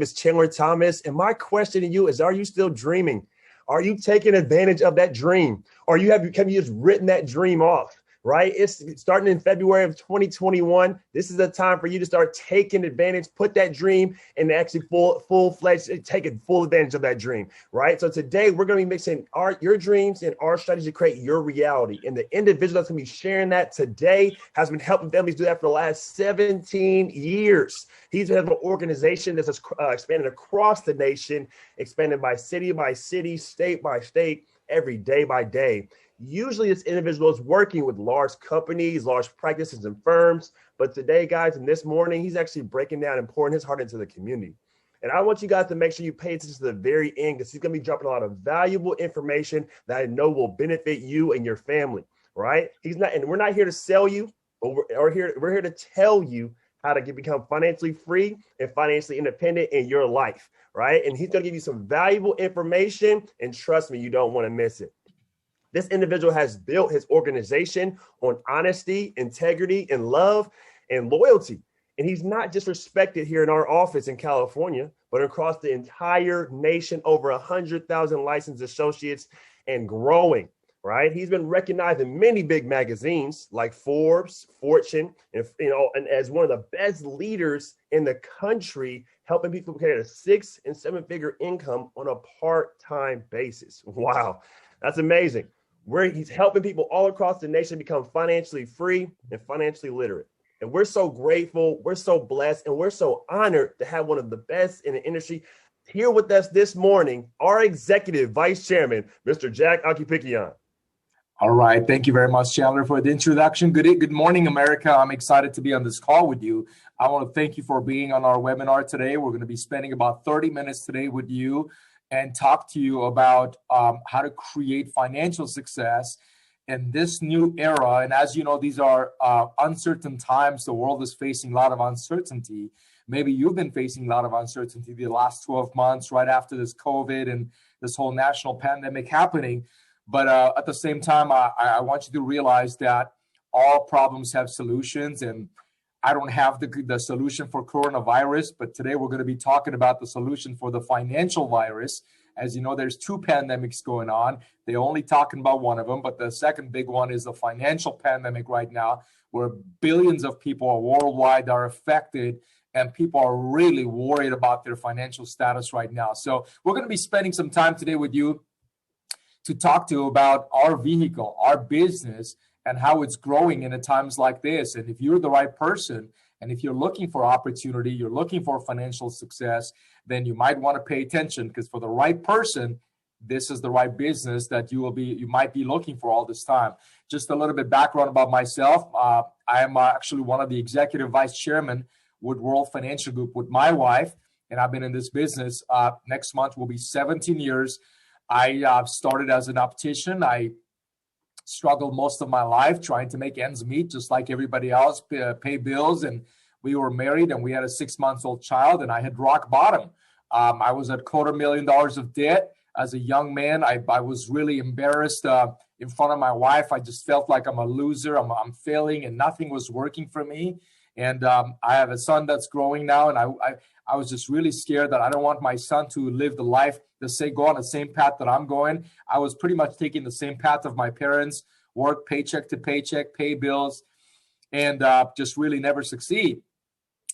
is Chandler Thomas, and my question to you is, are you still dreaming? Are you taking advantage of that dream? Or have you just written that dream off? Right? It's starting in February of 2021. This is the time for you to start taking advantage, put that dream and actually full-fledged, taking full advantage of that dream, right? So today we're going to be mixing your dreams and our strategy to create your reality. And the individual that's going to be sharing that today has been helping families do that for the last 17 years. He's had an organization that's expanded across the nation, expanded by city, state by state, every day by day. Usually this individual is working with large companies, large practices and firms. But today, guys, and this morning, he's actually breaking down and pouring his heart into the community. And I want you guys to make sure you pay attention to the very end, because he's going to be dropping a lot of valuable information that I know will benefit you and your family, right? And we're not here to sell you, but we're here to tell you how to become financially free and financially independent in your life, right? And he's going to give you some valuable information, and trust me, you don't want to miss it. This individual has built his organization on honesty, integrity, and love and loyalty. And he's not just respected here in our office in California, but across the entire nation, over 100,000 licensed associates and growing, right? He's been recognized in many big magazines like Forbes, Fortune, and as one of the best leaders in the country, helping people create a 6- and 7-figure income on a part-time basis. Wow, that's amazing. He's helping people all across the nation become financially free and financially literate. And we're so grateful, we're so blessed, and we're so honored to have one of the best in the industry here with us this morning, our executive vice chairman, Mr. Jack Akipikian. All right. Thank you very much, Chandler, for the introduction. Good morning, America. I'm excited to be on this call with you. I want to thank you for being on our webinar today. We're going to be spending about 30 minutes today with you and talk to you about how to create financial success in this new era. And as you know, these are uncertain times. The world is facing a lot of uncertainty. Maybe you've been facing a lot of uncertainty the last 12 months right after this COVID and this whole national pandemic happening. But at the same time, I want you to realize that all problems have solutions, and I don't have the solution for coronavirus, but today we're going to be talking about the solution for the financial virus. As you know, there's 2 pandemics going on. They're only talking about one of them, but the second big one is the financial pandemic right now, where billions of people worldwide are affected, and people are really worried about their financial status right now. So we're going to be spending some time today with you to talk to you about our vehicle, our business, and how it's growing in times like this. And if you're the right person, and if you're looking for opportunity, you're looking for financial success, then you might want to pay attention, because for the right person, this is the right business that you might be looking for all this time. Just a little bit background about myself. I am actually one of the executive vice chairman with World Financial Group with my wife, and I've been in this business. Next month will be 17 years. I started as an optician. I struggled most of my life trying to make ends meet, just like everybody else, pay bills. And we were married, and we had a 6-month-old child, and I had rock bottom. I was at $250,000 of debt. As a young man, I was really embarrassed in front of my wife. I just felt like I'm a loser. I'm failing, and nothing was working for me. And I have a son that's growing now, and I was just really scared that I don't want my son to live the life, go on the same path that I'm going. I was pretty much taking the same path of my parents, work paycheck to paycheck, pay bills, and just really never succeed.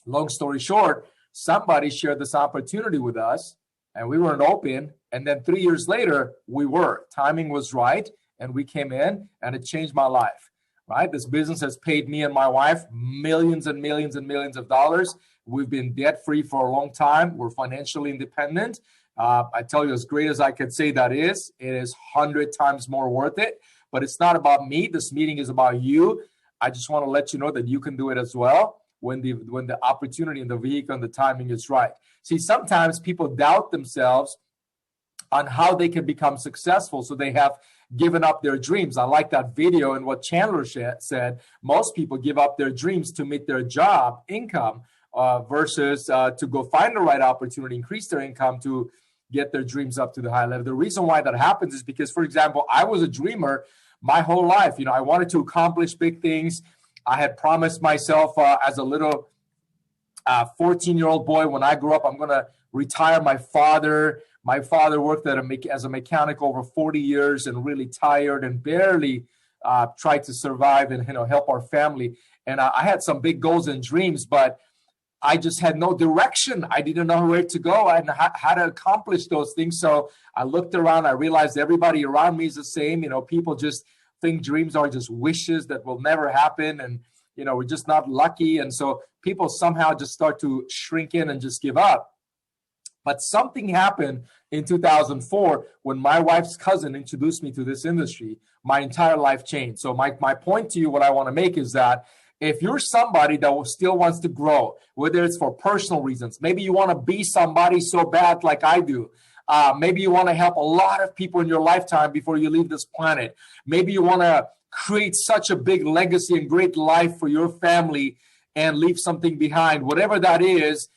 Long story short, somebody shared this opportunity with us, and we weren't open. And then 3 years later, we were. Timing was right, and we came in, and it changed my life. Right? This business has paid me and my wife millions and millions and millions of dollars. We've been debt-free for a long time. We're financially independent. I tell you, as great as I could say that is, it is 100 times more worth it. But it's not about me. This meeting is about you. I just want to let you know that you can do it as well when the opportunity and the vehicle and the timing is right. See, sometimes people doubt themselves on how they can become successful, so they have given up their dreams. I like that video, and what Chandler said, most people give up their dreams to meet their job income versus to go find the right opportunity, increase their income to get their dreams up to the high level. The reason why that happens is because, for example, I was a dreamer my whole life. I wanted to accomplish big things. I had promised myself as a little 14-year-old boy, when I grew up, I'm going to retire my father. My father worked as a mechanic over 40 years and really tired and barely tried to survive and help our family. And I had some big goals and dreams, but I just had no direction. I didn't know where to go and how to accomplish those things. So I looked around. I realized everybody around me is the same. People just think dreams are just wishes that will never happen. And, we're just not lucky. And so people somehow just start to shrink in and just give up. But something happened in 2004 when my wife's cousin introduced me to this industry. My entire life changed. So my point to you, what I want to make is that if you're somebody that still wants to grow, whether it's for personal reasons, maybe you want to be somebody so bad like I do. Maybe you want to help a lot of people in your lifetime before you leave this planet. Maybe you want to create such a big legacy and great life for your family and leave something behind. Whatever that is,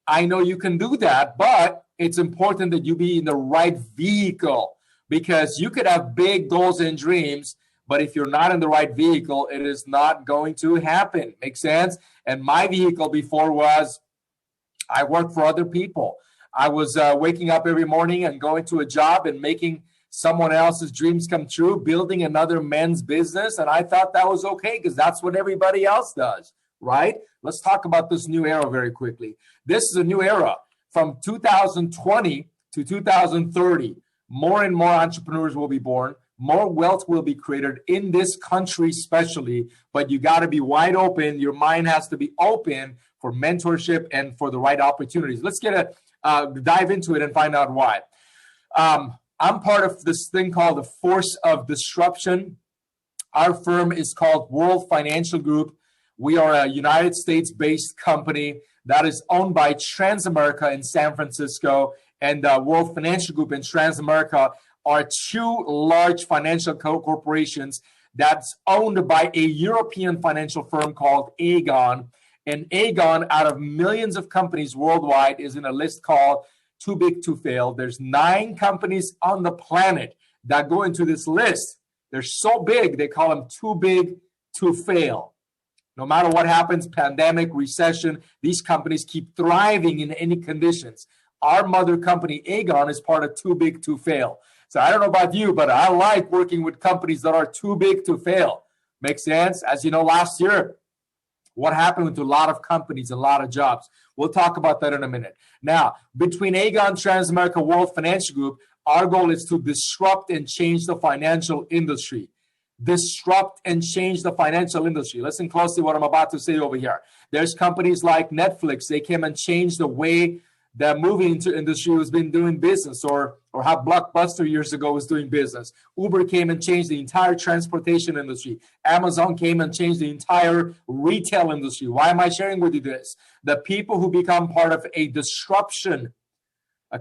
I know you can do that, but it's important that you be in the right vehicle, because you could have big goals and dreams, but if you're not in the right vehicle, it is not going to happen. Make sense? And my vehicle before was I worked for other people. I was waking up every morning and going to a job and making someone else's dreams come true, building another man's business. And I thought that was okay because that's what everybody else does, right? Let's talk about this new era very quickly. This is a new era from 2020 to 2030. More and more entrepreneurs will be born. More wealth will be created in this country especially, but you got to be wide open. Your mind has to be open for mentorship and for the right opportunities. Let's dive into it and find out why. I'm part of this thing called the Force of Disruption. Our firm is called World Financial Group. We are a United States-based company that is owned by Transamerica in San Francisco, and World Financial Group and Transamerica are two large financial corporations that's owned by a European financial firm called Aegon. And Aegon, out of millions of companies worldwide, is in a list called Too Big to Fail. There's 9 companies on the planet that go into this list. They're so big, they call them too big to fail. No matter what happens, pandemic, recession, these companies keep thriving in any conditions. Our mother company, Aegon, is part of Too Big to Fail. So I don't know about you, but I like working with companies that are too big to fail. Makes sense? As you know, last year, what happened to a lot of companies, a lot of jobs. We'll talk about that in a minute. Now, between Aegon, Transamerica, World Financial Group, our goal is to disrupt and change the financial industry. Disrupt and change the financial industry. Listen closely what I'm about to say over here. There's companies like Netflix. They came and changed the way the movie industry has been doing business, or how Blockbuster years ago was doing business. Uber came and changed the entire transportation industry. Amazon came and changed the entire retail industry. Why am I sharing with you this? The people who become part of a disruption,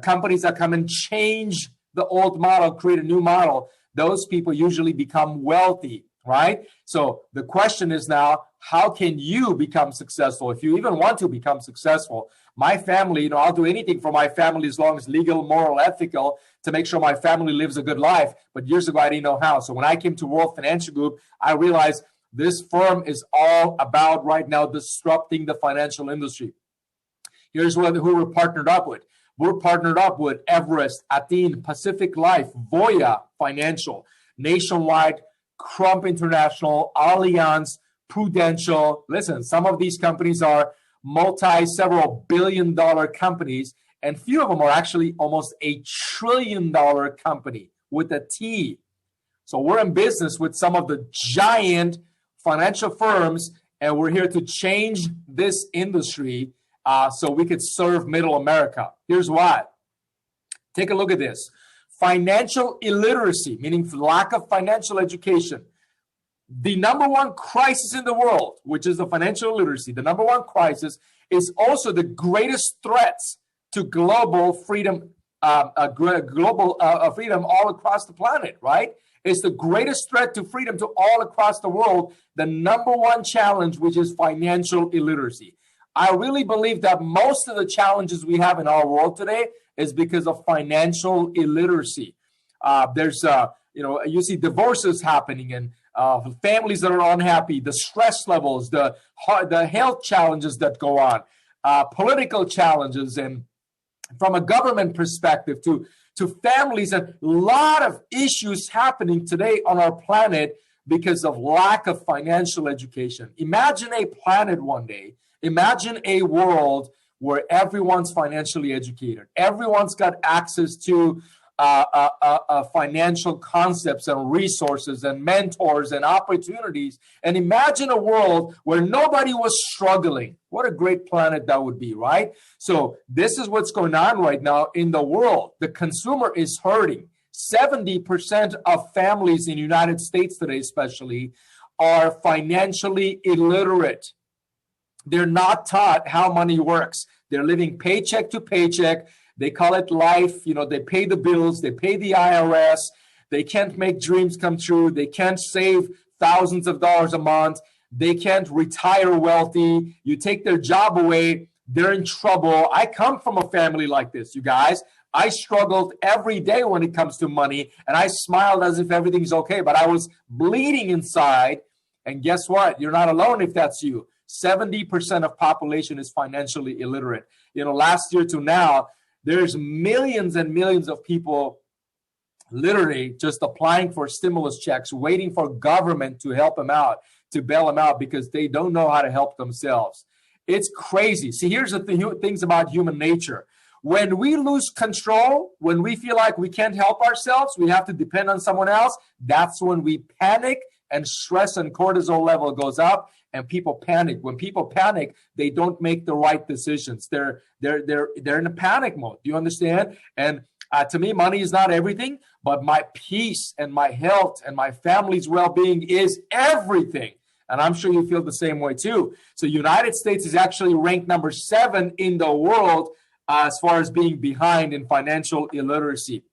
companies that come and change the old model, create a new model, those people usually become wealthy, right? So the question is now, how can you become successful? If you even want to become successful, my family, I'll do anything for my family as long as legal, moral, ethical, to make sure my family lives a good life. But years ago, I didn't know how. So when I came to World Financial Group, I realized this firm is all about right now disrupting the financial industry. Here's who we're partnered up with. We're partnered up with Everest, Athene, Pacific Life, Voya Financial, Nationwide, Crump International, Allianz, Prudential. Listen, some of these companies are several billion-dollar companies, and few of them are actually almost $1 trillion company with a T. So we're in business with some of the giant financial firms, and we're here to change this industry so we could serve middle America. Here's why. Take a look at this. Financial illiteracy, meaning lack of financial education. The number one crisis in the world, which is the financial literacy, the number one crisis is also the greatest threats to global freedom, freedom all across the planet, right? It's the greatest threat to freedom to all across the world, the number one challenge, which is financial illiteracy. I really believe that most of the challenges we have in our world today is because of financial illiteracy. You see divorces happening and families that are unhappy, the stress levels, the health challenges that go on, political challenges, and from a government perspective to families, and a lot of issues happening today on our planet because of lack of financial education. Imagine a planet one day, imagine a world where everyone's financially educated. Everyone's got access to financial concepts and resources and mentors and opportunities. And imagine a world where nobody was struggling. What a great planet that would be, right? So this is what's going on right now in the world. The consumer is hurting. 70% of families in the United States today, especially, are financially illiterate. They're not taught how money works. They're living paycheck to paycheck. They call it life. You know, they pay the bills. They pay the IRS. They can't make dreams come true. They can't save thousands of dollars a month. They can't retire wealthy. You take their job away, they're in trouble. I come from a family like this, you guys. I struggled every day when it comes to money, and I smiled as if everything's okay, but I was bleeding inside. And guess what? You're not alone if that's you. 70% of population is financially illiterate. You know, last year to now, there's millions and millions of people literally just applying for stimulus checks, waiting for government to help them out, to bail them out because they don't know how to help themselves. It's crazy. See, here's the things about human nature. When we lose control, when we feel like we can't help ourselves, we have to depend on someone else, that's when we panic and stress and cortisol level goes up and people panic. When people panic, they don't make the right decisions. They're in a panic mode. Do you understand? And to me, money is not everything, but my peace and my health and my family's well-being is everything. And I'm sure you feel the same way too. So United States is actually ranked number 7 in the world as far as being behind in financial illiteracy.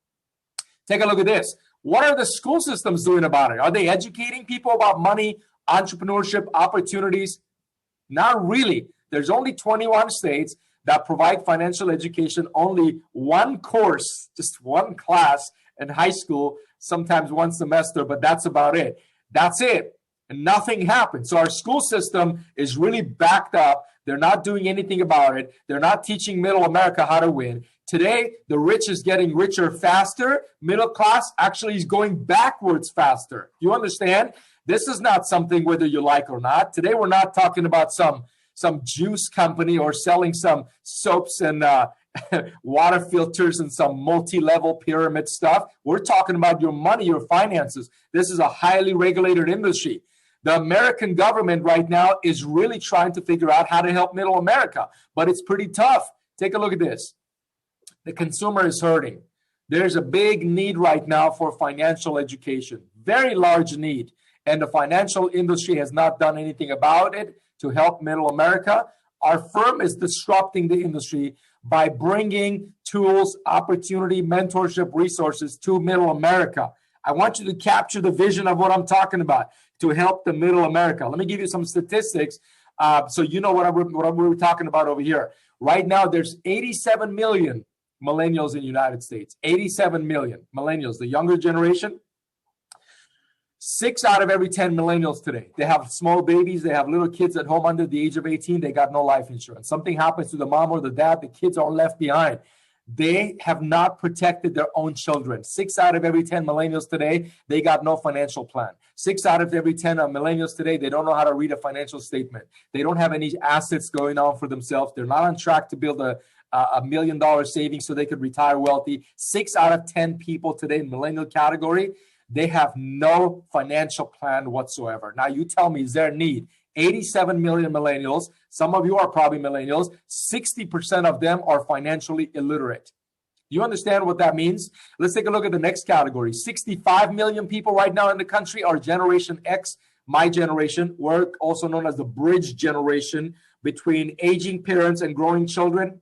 Take a look at this. What are the school systems doing about it? Are they educating people about money, entrepreneurship, opportunities? Not really. There's only 21 states that provide financial education, only one course, just one class in high school, sometimes one semester, but that's about it. That's it. And nothing happens. So our school system is really backed up. They're not doing anything about it. They're not teaching middle America how to win. Today, the rich is getting richer faster. Middle class actually is going backwards faster. You understand? This is not something whether you like or not. Today, we're not talking about some juice company or selling some soaps and water filters and some multi-level pyramid stuff. We're talking about your money, your finances. This is a highly regulated industry. The American government right now is really trying to figure out how to help middle America, but it's pretty tough. Take a look at this. The consumer is hurting. There's a big need right now for financial education, very large need. And the financial industry has not done anything about it to help middle America. Our firm is disrupting the industry by bringing tools, opportunity, mentorship, resources to middle America. I want you to capture the vision of what I'm talking about to help the middle America. Let me give you some statistics so you know what we're talking about over here. Right now, there's 87 million millennials in the United States. 87 million millennials, the younger generation. 6 out of every 10 millennials today, they have small babies, they have little kids at home under the age of 18, they got no life insurance. Something happens to the mom or the dad, the kids are left behind. They have not protected their own children. 6 out of every 10 millennials today, they got no financial plan. 6 out of every 10 millennials today, they don't know how to read a financial statement. They don't have any assets going on for themselves. They're not on track to build a $1 million savings so they could retire wealthy. 6 out of 10 people today in millennial category, they have no financial plan whatsoever. Now you tell me, is there a need? 87 million millennials. Some of you are probably millennials. 60% of them are financially illiterate. Do you understand what that means? Let's take a look at the next category. 65 million people right now in the country are Generation X, my generation. We're also known as the bridge generation between aging parents and growing children.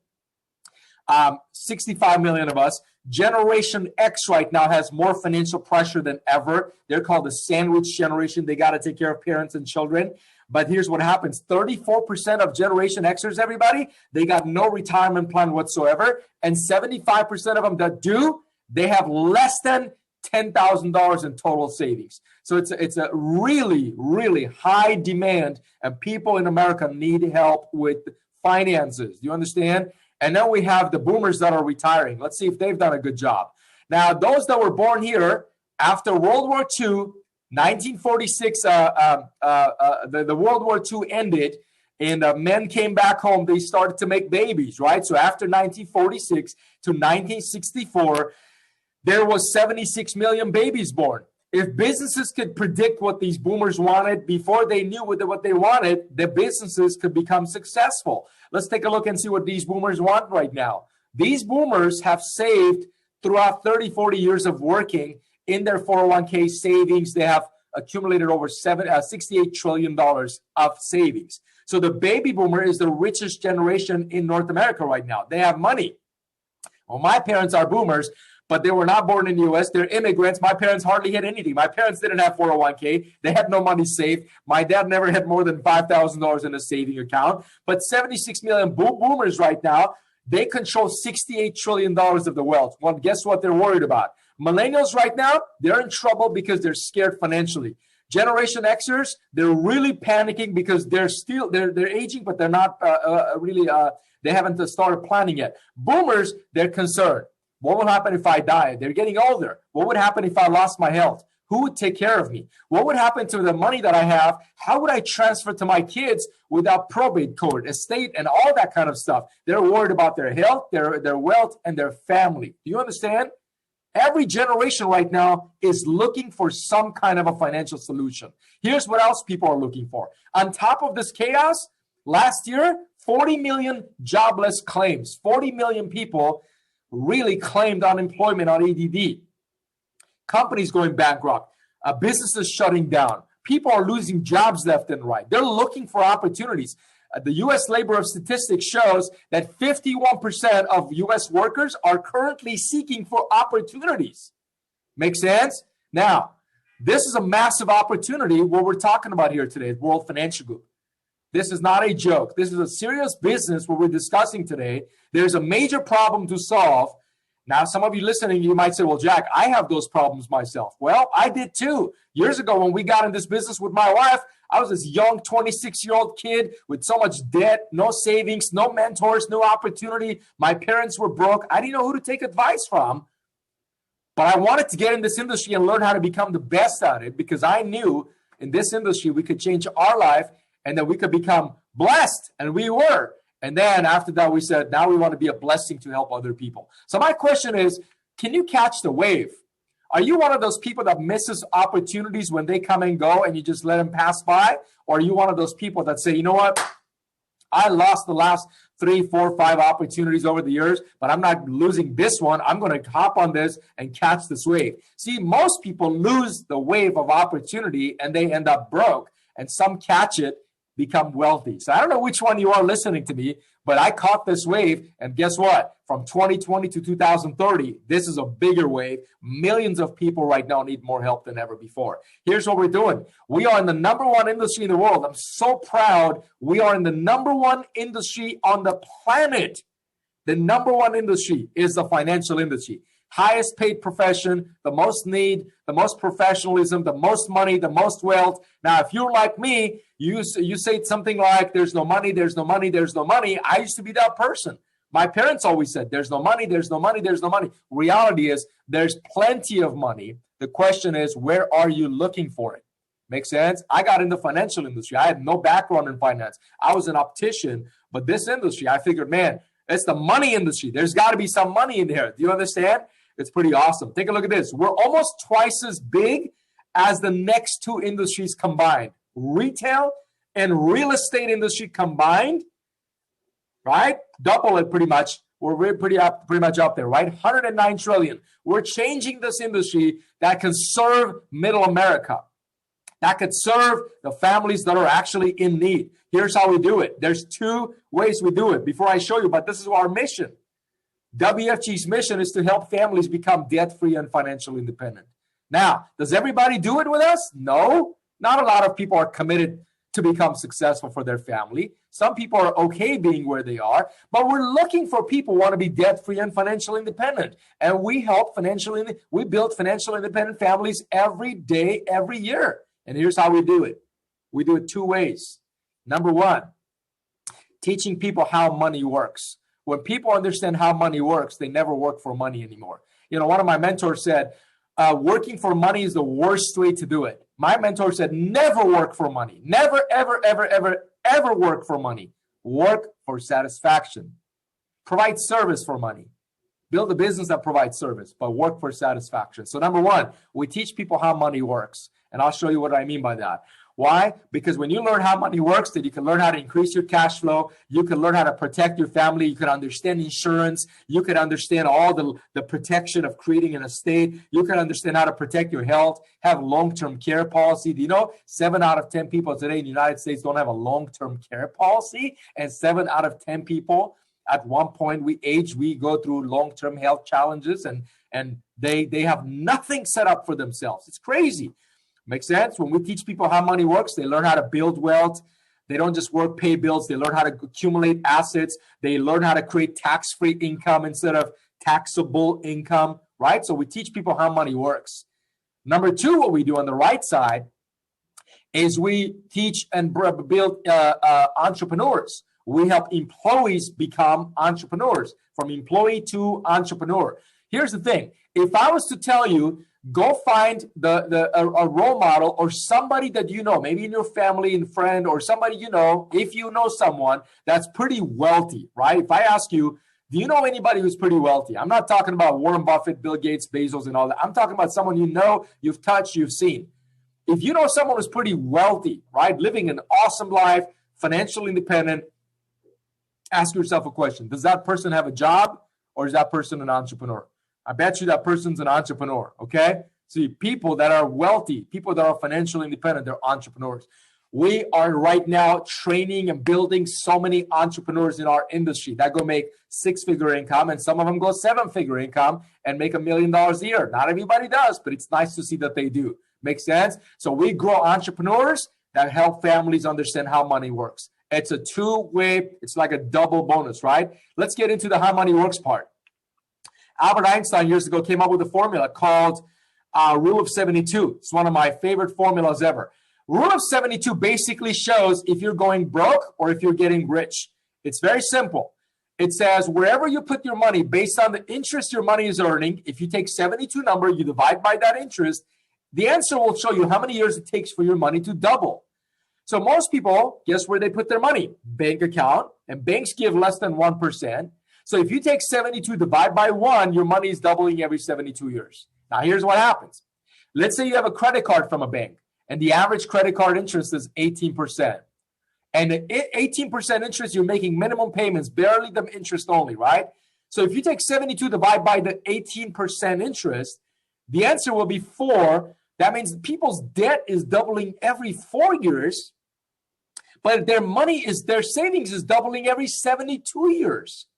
65 million of us. Generation X right now has more financial pressure than ever. They're called the sandwich generation. They got to take care of parents and children. But here's what happens. 34% of Generation Xers, everybody, they got no retirement plan whatsoever. And 75% of them that do, they have less than $10,000 in total savings. So it's a really, really high demand, and people in America need help with finances. Do you understand? And then we have the boomers that are retiring. Let's see if they've done a good job. Now, those that were born here after World War II, 1946, the World War II ended, and men came back home. They started to make babies, right? So after 1946 to 1964, there was 76 million babies born. If businesses could predict what these boomers wanted before they knew what they wanted, the businesses could become successful. Let's take a look and see what these boomers want right now. These boomers have saved throughout 30, 40 years of working in their 401k savings. They have accumulated over $68 trillion of savings. So the baby boomer is the richest generation in North America right now. They have money. Well, my parents are boomers, but they were not born in the U.S. They're immigrants. My parents hardly had anything. My parents didn't have 401k. They had no money saved. My dad never had more than $5,000 in a saving account. But 76 million boomers right now, they control $68 trillion of the wealth. Well, guess what they're worried about? Millennials right now, they're in trouble because they're scared financially. Generation Xers, they're really panicking because they're aging, but they're not they haven't started planning yet. Boomers, they're concerned. What will happen if I die? They're getting older. What would happen if I lost my health? Who would take care of me? What would happen to the money that I have? How would I transfer to my kids without probate court, estate, and all that kind of stuff? They're worried about their health, their wealth, and their family. Do you understand? Every generation right now is looking for some kind of a financial solution. Here's what else people are looking for. On top of this chaos, last year, 40 million jobless claims. 40 million people really claimed unemployment on ADD. Companies going bankrupt, businesses shutting down. People are losing jobs left and right. They're looking for opportunities. The U.S. Labor of Statistics shows that 51% of U.S. workers are currently seeking for opportunities. Make sense? Now, this is a massive opportunity, what we're talking about here today at World Financial Group. This is not a joke. This is a serious business what we're discussing today. There's a major problem to solve. Now, some of you listening, you might say, well, Jack, I have those problems myself. Well, I did too. Years ago, when we got in this business with my wife, I was this young 26-year-old kid with so much debt, no savings, no mentors, no opportunity. My parents were broke. I didn't know who to take advice from. But I wanted to get in this industry and learn how to become the best at it because I knew in this industry we could change our life and that we could become blessed. And we were. And then after that, we said, now we want to be a blessing to help other people. So my question is, can you catch the wave? Are you one of those people that misses opportunities when they come and go and you just let them pass by? Or are you one of those people that say, you know what? I lost the last 3, 4, 5 opportunities over the years, but I'm not losing this one. I'm going to hop on this and catch this wave. See, most people lose the wave of opportunity and they end up broke, and some catch it, become wealthy. So I don't know which one you are listening to me, but I caught this wave, and guess what? From 2020 to 2030, this is a bigger wave. Millions of people right now need more help than ever before. Here's what we're doing. We are in the #1 industry in the world. I'm so proud. We are in the #1 industry on the planet. The #1 industry is the financial industry. Highest paid profession, the most need, the most professionalism, the most money, the most wealth. Now, if you're like me, you say something like, there's no money, there's no money, there's no money. I used to be that person. My parents always said, there's no money, there's no money, there's no money. Reality is, there's plenty of money. The question is, where are you looking for it? Make sense? I got in the financial industry. I had no background in finance. I was an optician, but this industry, I figured, man, it's the money industry. There's got to be some money in here. Do you understand? It's pretty awesome. Take a look at this. We're almost twice as big as the next 2 industries combined. Retail and real estate industry combined, right? Double it pretty much. We're pretty much up there, right? 109 trillion. We're changing this industry that can serve middle America, that could serve the families that are actually in need. Here's how we do it. There's 2 ways we do it. Before I show you, but this is our mission. WFG's mission is to help families become debt-free and financially independent. Now, does everybody do it with us? No. Not a lot of people are committed to become successful for their family. Some people are okay being where they are, but we're looking for people who want to be debt-free and financially independent. And we help we build financially independent families every day, every year. And here's how we do it. We do it 2 ways. Number 1, teaching people how money works. When people understand how money works, they never work for money anymore. You know, one of my mentors said, working for money is the worst way to do it. My mentor said, never work for money. Never, ever, ever, ever, ever work for money. Work for satisfaction. Provide service for money. Build a business that provides service, but work for satisfaction. So number one, we teach people how money works. And I'll show you what I mean by that. Why? Because when you learn how money works, then you can learn how to increase your cash flow. You can learn how to protect your family. You can understand insurance. You can understand all the protection of creating an estate. You can understand how to protect your health, have long-term care policy. Do you know 7 out of 10 people today in the United States don't have a long-term care policy? And 7 out of 10 people at one point we go through long-term health challenges and they have nothing set up for themselves. It's crazy. Makes sense? When we teach people how money works, they learn how to build wealth. They don't just work, pay bills. They learn how to accumulate assets. They learn how to create tax-free income instead of taxable income, right? So we teach people how money works. Number two, what we do on the right side is we teach and build entrepreneurs. We help employees become entrepreneurs, from employee to entrepreneur. Here's the thing. If I was to tell you, go find a role model or somebody that you know, maybe in your family and friend or somebody you know, if you know someone that's pretty wealthy, right? If I ask you, do you know anybody who's pretty wealthy? I'm not talking about Warren Buffett, Bill Gates, Bezos, and all that. I'm talking about someone you know, you've touched, you've seen. If you know someone who's pretty wealthy, right, living an awesome life, financially independent, ask yourself a question. Does that person have a job or is that person an entrepreneur? I bet you that person's an entrepreneur, okay? See, people that are wealthy, people that are financially independent, they're entrepreneurs. We are right now training and building so many entrepreneurs in our industry that go make 6-figure income, and some of them go 7-figure income and make $1 million a year. Not everybody does, but it's nice to see that they do. Make sense? So we grow entrepreneurs that help families understand how money works. It's a two-way, it's like a double bonus, right? Let's get into the how money works part. Albert Einstein years ago came up with a formula called Rule of 72. It's one of my favorite formulas ever. Rule of 72 basically shows if you're going broke or if you're getting rich. It's very simple. It says wherever you put your money based on the interest your money is earning, if you take 72 number, you divide by that interest, the answer will show you how many years it takes for your money to double. So most people, guess where they put their money? Bank account, and banks give less than 1%. So if you take 72, divide by 1, your money is doubling every 72 years. Now, here's what happens. Let's say you have a credit card from a bank, and the average credit card interest is 18%. And the 18% interest, you're making minimum payments, barely the interest only, right? So if you take 72, divide by the 18% interest, the answer will be 4. That means people's debt is doubling every 4 years, but their savings is doubling every 72 years.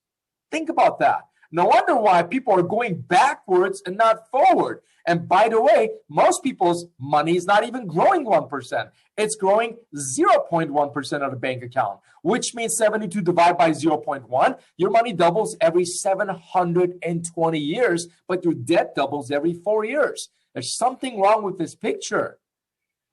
Think about that. No wonder why people are going backwards and not forward. And by the way, most people's money is not even growing 1%. It's growing 0.1% of the bank account, which means 72 divided by 0.1. Your money doubles every 720 years, but your debt doubles every 4 years. There's something wrong with this picture.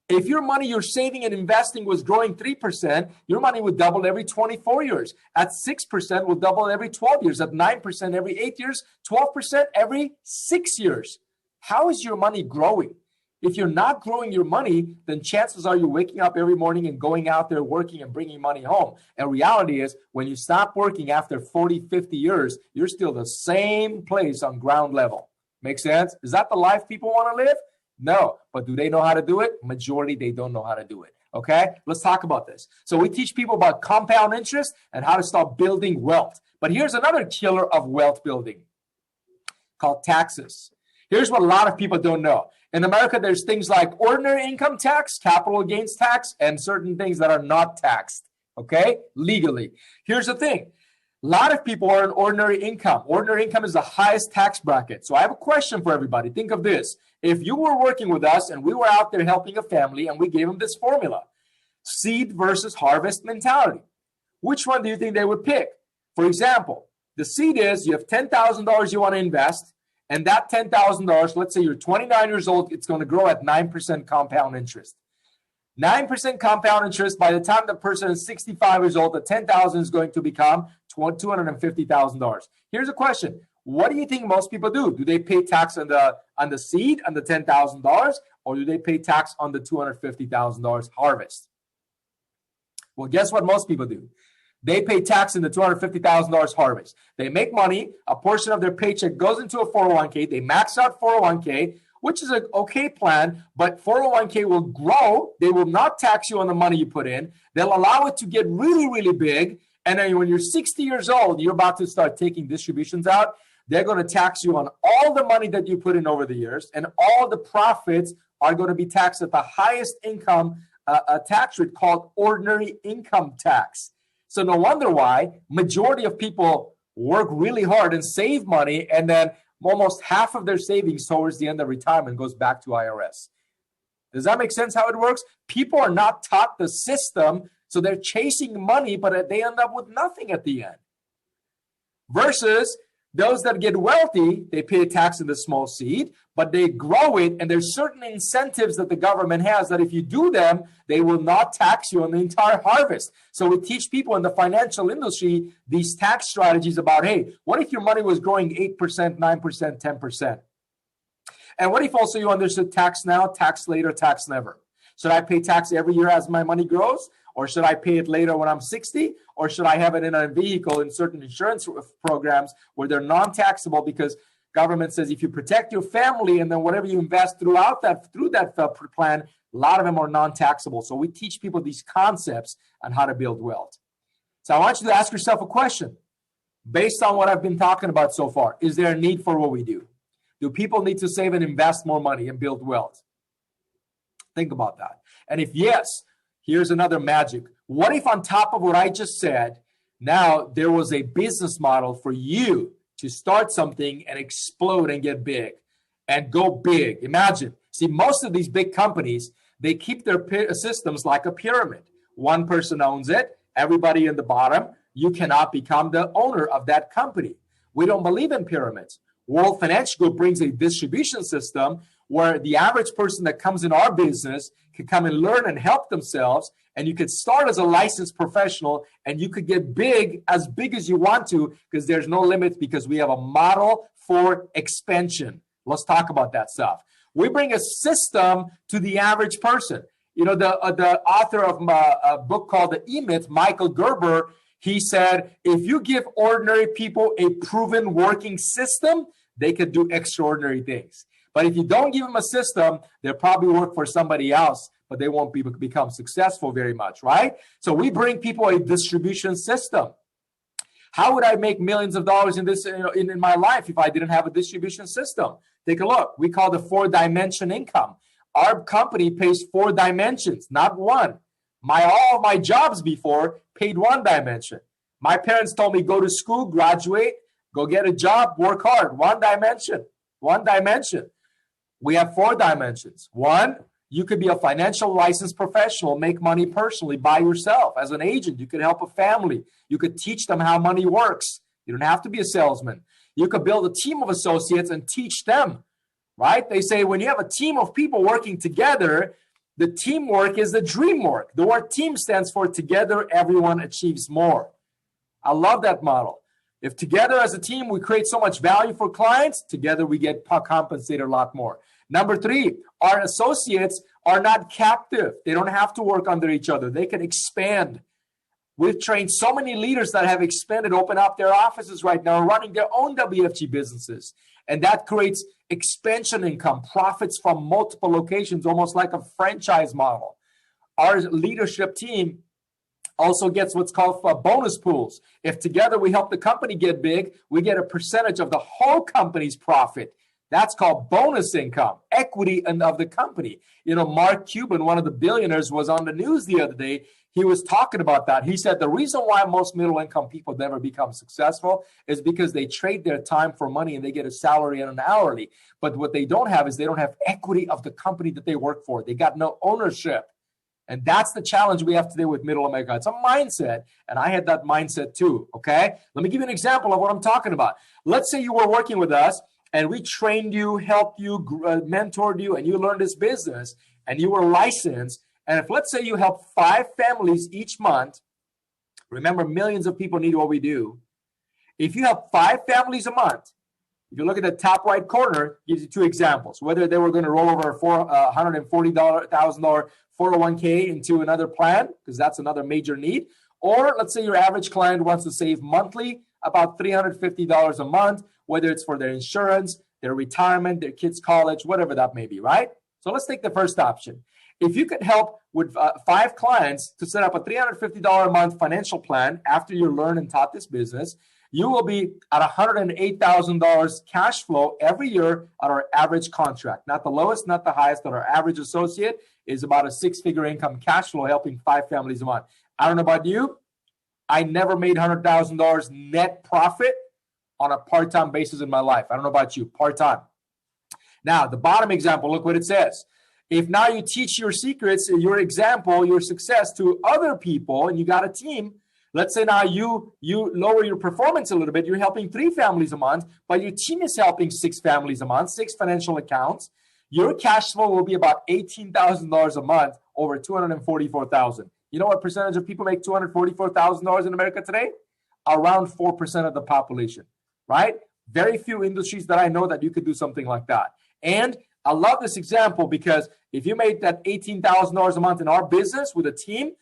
If your money you're saving and investing was growing 3%, your money would double every 24 years. At 6%, will double every 12 years. At 9% every 8 years, 12% every 6 years. How is your money growing? If you're not growing your money, then chances are you're waking up every morning and going out there working and bringing money home. And reality is, when you stop working after 40, 50 years, you're still the same place on ground level. Make sense? Is that the life people want to live? No, but do they know how to do it? Majority, they don't know how to do it. Okay, let's talk about this. So we teach people about compound interest and how to start building wealth. But here's another killer of wealth building called taxes. Here's what a lot of people don't know. In America, there's things like ordinary income tax, capital gains tax, and certain things that are not taxed, okay, legally. Here's the thing. A lot of people are in ordinary income. Ordinary income is the highest tax bracket. So I have a question for everybody. Think of this. If you were working with us and we were out there helping a family and we gave them this formula, seed versus harvest mentality, which one do you think they would pick? For example, the seed is you have $10,000 you want to invest, and that $10,000, let's say you're 29 years old, it's going to grow at 9% compound interest. 9% compound interest. By the time the person is 65 years old, the $10,000 is going to become $250,000. Here's a question. What do you think most people do? Do they pay tax on the seed, on the $10,000, or do they pay tax on the $250,000 harvest? Well, guess what most people do? They pay tax in the $250,000 harvest. They make money. A portion of their paycheck goes into a 401k. They max out 401k, which is an okay plan, but 401k will grow. They will not tax you on the money you put in. They'll allow it to get really, really big. And then when you're 60 years old, you're about to start taking distributions out. They're going to tax you on all the money that you put in over the years, and all the profits are going to be taxed at the highest income tax rate called ordinary income tax. So no wonder why majority of people work really hard and save money, and then almost half of their savings towards the end of retirement goes back to IRS. Does that make sense how it works? People are not taught the system, so they're chasing money, but they end up with nothing at the end. Versus those that get wealthy, they pay a tax in the small seed, but they grow it, and there's certain incentives that the government has that if you do them, they will not tax you on the entire harvest. So we teach people in the financial industry these tax strategies about, hey, what if your money was growing 8%, 9%, 10%? And what if also you understood tax now, tax later, tax never? Should I pay tax every year as my money grows? Or should I pay it later when I'm 60? Or should I have it in a vehicle in certain insurance programs where they're non-taxable because government says if you protect your family and then whatever you invest through that plan, a lot of them are non-taxable. So we teach people these concepts on how to build wealth. So I want you to ask yourself a question. Based on what I've been talking about so far, is there a need for what we do? Do people need to save and invest more money and build wealth? Think about that. And if yes, here's another magic. What if on top of what I just said, now there was a business model for you to start something and explode and get big and go big? Imagine. See, most of these big companies, they keep their systems like a pyramid. One person owns it, everybody in the bottom. You cannot become the owner of that company. We don't believe in pyramids. World Financial Group brings a distribution system where the average person that comes in our business can come and learn and help themselves, and you could start as a licensed professional and you could get big as you want to, because there's no limits, because we have a model for expansion. Let's talk about that stuff. We bring a system to the average person. You know, the author of a book called The E-Myth, Michael Gerber, he said, if you give ordinary people a proven working system, they could do extraordinary things. But if you don't give them a system, they'll probably work for somebody else, but they won't become successful very much, right? So we bring people a distribution system. How would I make millions of dollars in this in my life if I didn't have a distribution system? Take a look. We call it 4-dimension income. Our company pays 4 dimensions, not one. All of my jobs before paid 1 dimension. My parents told me, go to school, graduate, go get a job, work hard. 1 dimension. 1 dimension. We have 4 dimensions. 1, you could be a financial licensed professional, make money personally by yourself. As an agent, you could help a family. You could teach them how money works. You don't have to be a salesman. You could build a team of associates and teach them, right? They say when you have a team of people working together, the teamwork is the dream work. The word team stands for together, everyone achieves more. I love that model. If together as a team, we create so much value for clients, together we get compensated a lot more. Number 3, our associates are not captive. They don't have to work under each other. They can expand. We've trained so many leaders that have expanded, open up their offices right now, running their own WFG businesses. And that creates expansion income, profits from multiple locations, almost like a franchise model. Our leadership team also gets what's called bonus pools. If together we help the company get big, we get a percentage of the whole company's profit. That's called bonus income, equity of the company. You know, Mark Cuban, one of the billionaires, was on the news the other day. He was talking about that. He said the reason why most middle income people never become successful is because they trade their time for money and they get a salary and an hourly. But what they don't have is they don't have equity of the company that they work for. They got no ownership. And that's the challenge we have today with middle America. It's a mindset, and I had that mindset too, okay? Let me give you an example of what I'm talking about. Let's say you were working with us, and we trained you, helped you, mentored you, and you learned this business, and you were licensed, And if, let's say, you help 5 families each month, remember, millions of people need what we do. If you help 5 families a month, if you look at the top right corner, gives you 2 examples, whether they were going to roll over a $140,000 401k into another plan, because that's another major need. Or let's say your average client wants to save monthly about $350 a month, whether it's for their insurance, their retirement, their kids' college, whatever that may be, right? So let's take the first option. If you could help with 5 clients to set up a $350 a month financial plan after you learn and taught this business, you will be at $108,000 cash flow every year at our average contract. Not the lowest, not the highest, but our average associate is about a 6-figure income cash flow helping 5 families a month. I don't know about you. I never made $100,000 net profit on a part-time basis in my life. I don't know about you, part-time. Now, the bottom example, look what it says. If now you teach your secrets, your example, your success to other people, and you got a team, let's say now you lower your performance a little bit, you're helping 3 families a month, but your team is helping 6 families a month, 6 financial accounts, your cash flow will be about $18,000 a month over $244,000. You know what percentage of people make $244,000 in America today? Around 4% of the population, right? Very few industries that I know that you could do something like that. And I love this example because if you made that $18,000 a month in our business with a team,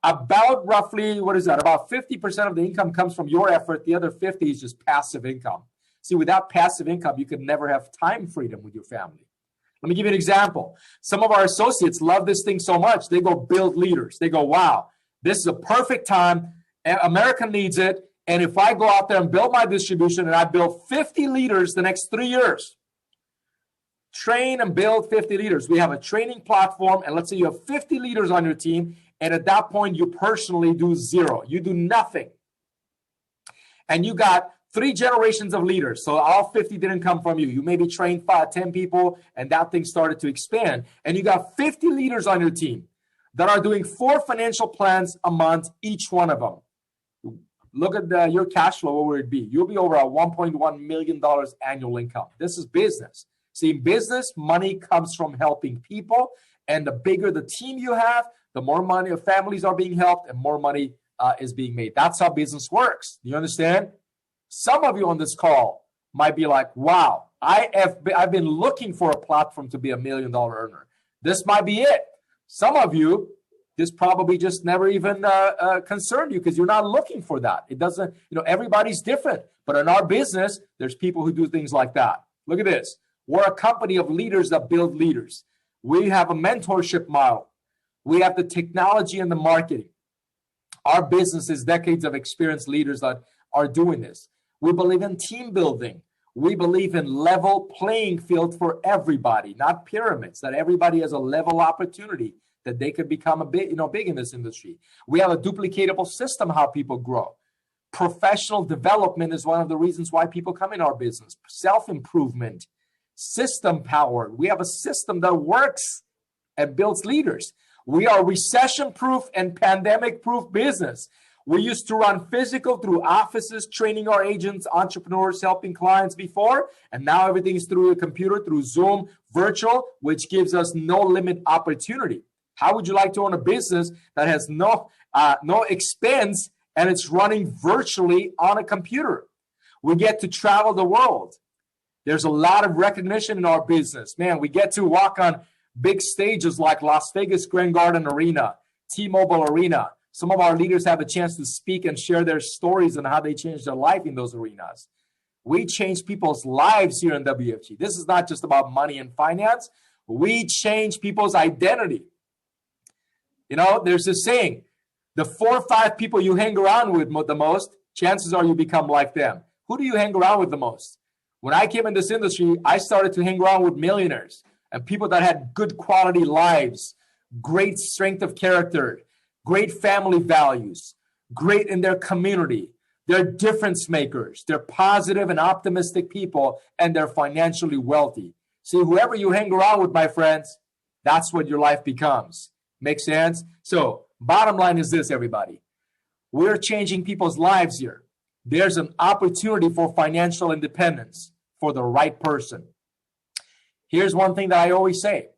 about roughly, what is that? About 50% of the income comes from your effort. The other 50 is just passive income. See, without passive income, you could never have time freedom with your family. Let me give you an example. Some of our associates love this thing so much, they go build leaders. They go, wow, this is a perfect time. America needs it. And if I go out there and build my distribution and I build 50 leaders the next 3 years, train and build 50 leaders. We have a training platform, and let's say you have 50 leaders on your team, and at that point, you personally do 0. You do nothing. And you got 3 generations of leaders. So all 50 didn't come from you. You maybe trained 10 people, and that thing started to expand. And you got 50 leaders on your team that are doing 4 financial plans a month, each one of them. Look at your cash flow, what would it be? You'll be over a $1.1 million annual income. This is business. See, in business, money comes from helping people. And the bigger the team you have, the more money of families are being helped and more money is being made. That's how business works. Do you understand? Some of you on this call might be like, wow, I've been looking for a platform to be $1 million earner. This might be it. Some of you, this probably just never even concerned you because you're not looking for that. It doesn't, everybody's different. But in our business, there's people who do things like that. Look at this. We're a company of leaders that build leaders. We have a mentorship model. We have the technology and the marketing. Our business is decades of experienced leaders that are doing this. We believe in team building. We believe in level playing field for everybody, not pyramids, that everybody has a level opportunity that they could become big in this industry. We have a duplicatable system how people grow. Professional development is one of the reasons why people come in our business. Self-improvement, system power. We have a system that works and builds leaders. We are recession-proof and pandemic-proof business. We used to run physical through offices, training our agents, entrepreneurs, helping clients before, and now everything is through a computer, through Zoom, virtual, which gives us no limit opportunity. How would you like to own a business that has no expense and it's running virtually on a computer? We get to travel the world. There's a lot of recognition in our business. Man, we get to walk on big stages like Las Vegas Grand Garden Arena, T-Mobile Arena. Some of our leaders have a chance to speak and share their stories and how they changed their life in those arenas. We change people's lives here in WFG. This is not just about money and finance. We change people's identity. There's this saying, the 4 or 5 people you hang around with the most, chances are you become like them. Who do you hang around with the most? When I came in this industry, I started to hang around with millionaires and people that had good quality lives, great strength of character, great family values, great in their community. They're difference makers. They're positive and optimistic people, and they're financially wealthy. See, whoever you hang around with, my friends, that's what your life becomes. Make sense? So, bottom line is this, everybody. We're changing people's lives here. There's an opportunity for financial independence for the right person. Here's one thing that I always say.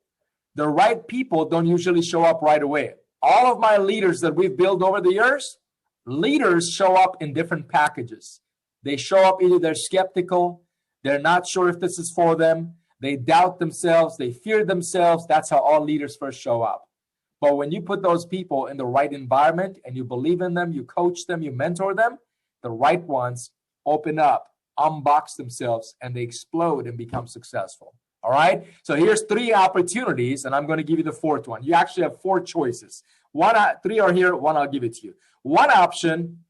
The right people don't usually show up right away. All of my leaders that we've built over the years, leaders show up in different packages. They show up either they're skeptical, they're not sure if this is for them, they doubt themselves, they fear themselves. That's how all leaders first show up. But when you put those people in the right environment and you believe in them, you coach them, you mentor them, the right ones open up, unbox themselves, and they explode and become successful. All right. So here's 3 opportunities, and I'm going to give you the 4th one. You actually have 4 choices. 3 are here. 1 I'll give it to you. One option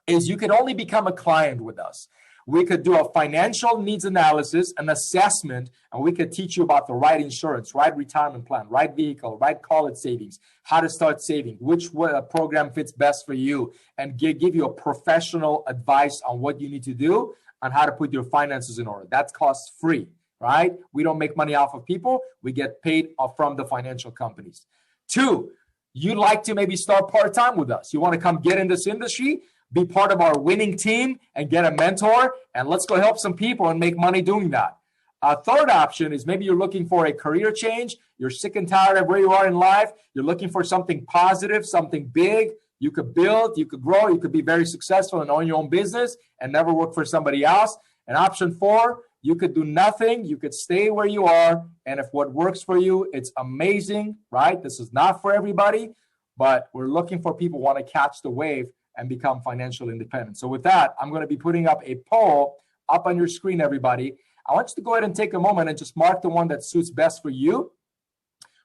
is you can only become a client with us. We could do a financial needs analysis, an assessment, and we could teach you about the right insurance, right retirement plan, right vehicle, right college savings, how to start saving, which program fits best for you, and give you a professional advice on what you need to do on how to put your finances in order. That's cost free. Right? We don't make money off of people. We get paid from the financial companies. 2, you'd like to maybe start part-time with us. You want to come get in this industry, be part of our winning team and get a mentor, and let's go help some people and make money doing that. A 3rd option is maybe you're looking for a career change. You're sick and tired of where you are in life. You're looking for something positive, something big. You could build, you could grow, you could be very successful and own your own business and never work for somebody else. And option 4, you could do nothing. You could stay where you are. And if what works for you, it's amazing, right? This is not for everybody, but we're looking for people who want to catch the wave and become financially independent. So with that, I'm going to be putting up a poll up on your screen, everybody. I want you to go ahead and take a moment and just mark the one that suits best for you,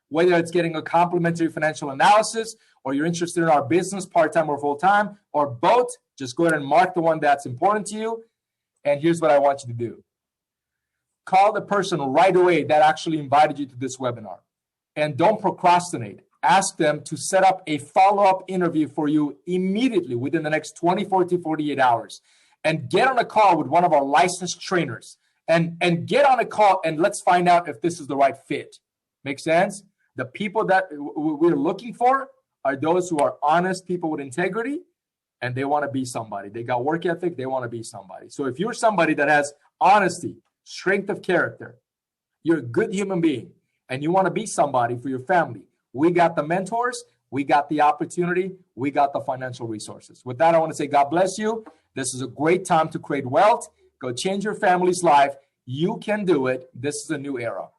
whether it's getting a complimentary financial analysis or you're interested in our business part-time or full-time or both. Just go ahead and mark the one that's important to you. And here's what I want you to do. Call the person right away that actually invited you to this webinar. And don't procrastinate. Ask them to set up a follow-up interview for you immediately within the next 24 to 48 hours. And get on a call with one of our licensed trainers. And get on a call and let's find out if this is the right fit. Make sense? The people that we're looking for are those who are honest people with integrity and they want to be somebody. They got work ethic. They want to be somebody. So if you're somebody that has honesty, strength of character, you're a good human being, and you want to be somebody for your family, we got the mentors, we got the opportunity, we got the financial resources. With that, I want to say God bless you. This is a great time to create wealth. Go change your family's life. You can do it. This is a new era.